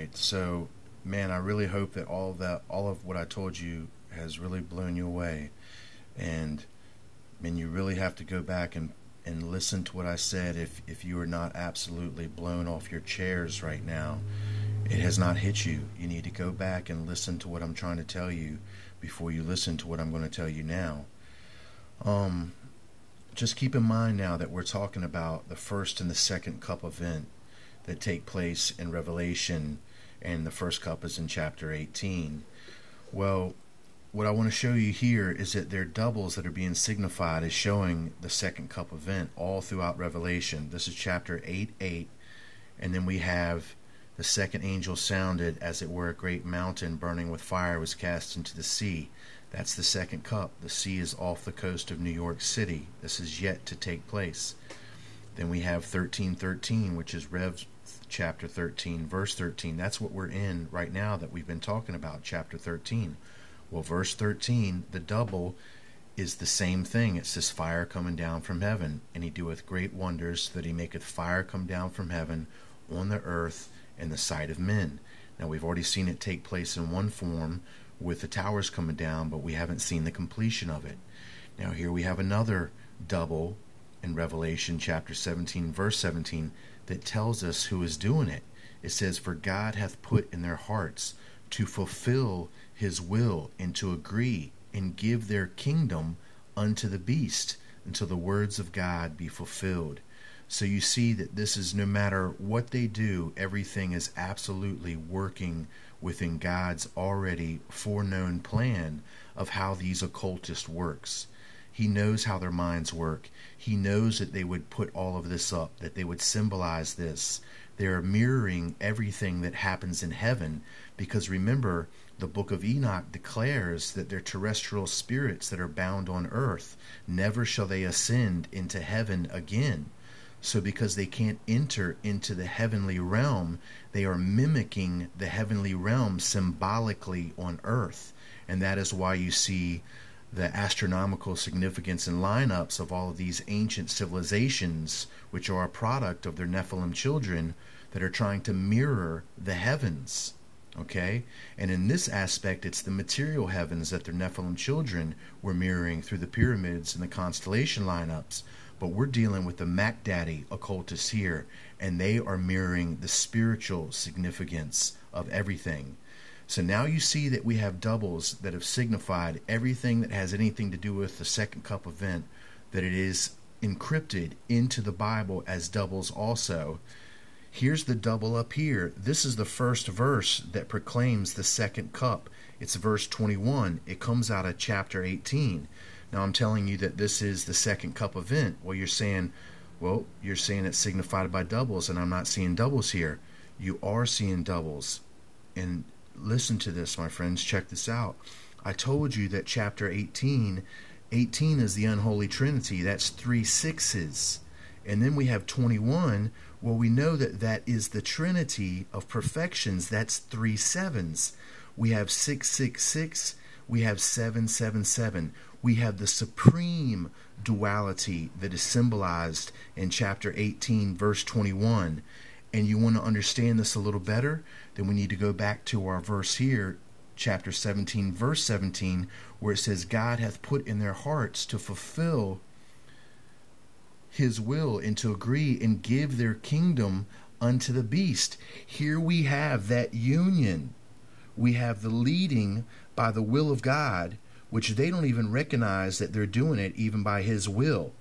right. So, man, I really hope that all of what I told you has really blown you away. And, man, you really have to go back and listen to what I said if you are not absolutely blown off your chairs right now. It has not hit you. You need to go back and listen to what I'm trying to tell you before you listen to what I'm going to tell you now. Just keep in mind now that we're talking about the first and the second cup event that take place in Revelation, and the first cup is in chapter 18. Well, what I want to show you here is that they're doubles that are being signified as showing the second cup event all throughout Revelation. This is chapter 8:8, and then we have the second angel sounded, as it were a great mountain burning with fire was cast into the sea. That's the second cup. The sea is off the coast of New York City. This is yet to take place. Then we have 13:13, which is Rev chapter 13, verse 13. That's what we're in right now that we've been talking about, chapter 13. Well, verse 13, the double, is the same thing. It says fire coming down from heaven, and he doeth great wonders, that he maketh fire come down from heaven on the earth in the sight of men. Now, we've already seen it take place in one form with the towers coming down, but we haven't seen the completion of it. Now, here we have another double in Revelation chapter 17, verse 17, that tells us who is doing it. It says, for God hath put in their hearts to fulfill his will, and to agree and give their kingdom unto the beast, until the words of God be fulfilled. So you see that this is, no matter what they do, everything is absolutely working within God's already foreknown plan of how these occultists works. He knows how their minds work. He knows that they would put all of this up, that they would symbolize this. They are mirroring everything that happens in heaven, because remember, the book of Enoch declares that they're terrestrial spirits that are bound on earth. Never shall they ascend into heaven again. So because they can't enter into the heavenly realm, they are mimicking the heavenly realm symbolically on earth. And that is why you see the astronomical significance and lineups of all of these ancient civilizations, which are a product of their Nephilim children, that are trying to mirror the heavens. Okay? And in this aspect, it's the material heavens that their Nephilim children were mirroring through the pyramids and the constellation lineups. But we're dealing with the Mac Daddy occultists here, and they are mirroring the spiritual significance of everything. So now you see that we have doubles that have signified everything that has anything to do with the second cup event, that it is encrypted into the Bible as doubles also. Here's the double up here. This is the first verse that proclaims the second cup. It's verse 21. It comes out of chapter 18. Now I'm telling you that this is the second cup event. Well, you're saying it's signified by doubles, and I'm not seeing doubles here. You are seeing doubles. And listen to this, my friends. Check this out. I told you that chapter 18 is the unholy trinity. That's 3 sixes. And then we have 21. Well, we know that that is the trinity of perfections. That's 3 sevens. We have 666. We have 777. We have the supreme duality that is symbolized in chapter 18, verse 21. And you want to understand this a little better? Then we need to go back to our verse here, chapter 17, verse 17, where it says, God hath put in their hearts to fulfill his will, and to agree and give their kingdom unto the beast. Here we have that union. We have the leading by the will of God, which they don't even recognize that they're doing it even by his will.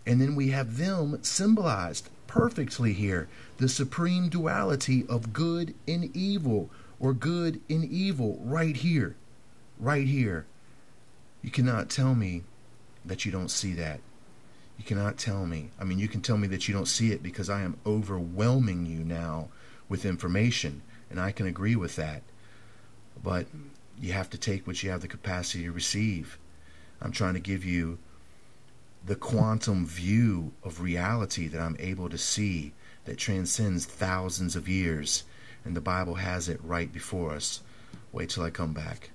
And then we have them symbolized perfectly here, the supreme duality of good and evil, or good and evil, right here. Right here. You cannot tell me that you don't see that. You cannot tell me. I mean, you can tell me that you don't see it because I am overwhelming you now with information, and I can agree with that. But you have to take what you have the capacity to receive. I'm trying to give you the quantum view of reality that I'm able to see, that transcends thousands of years, and the Bible has it right before us. Wait till I come back.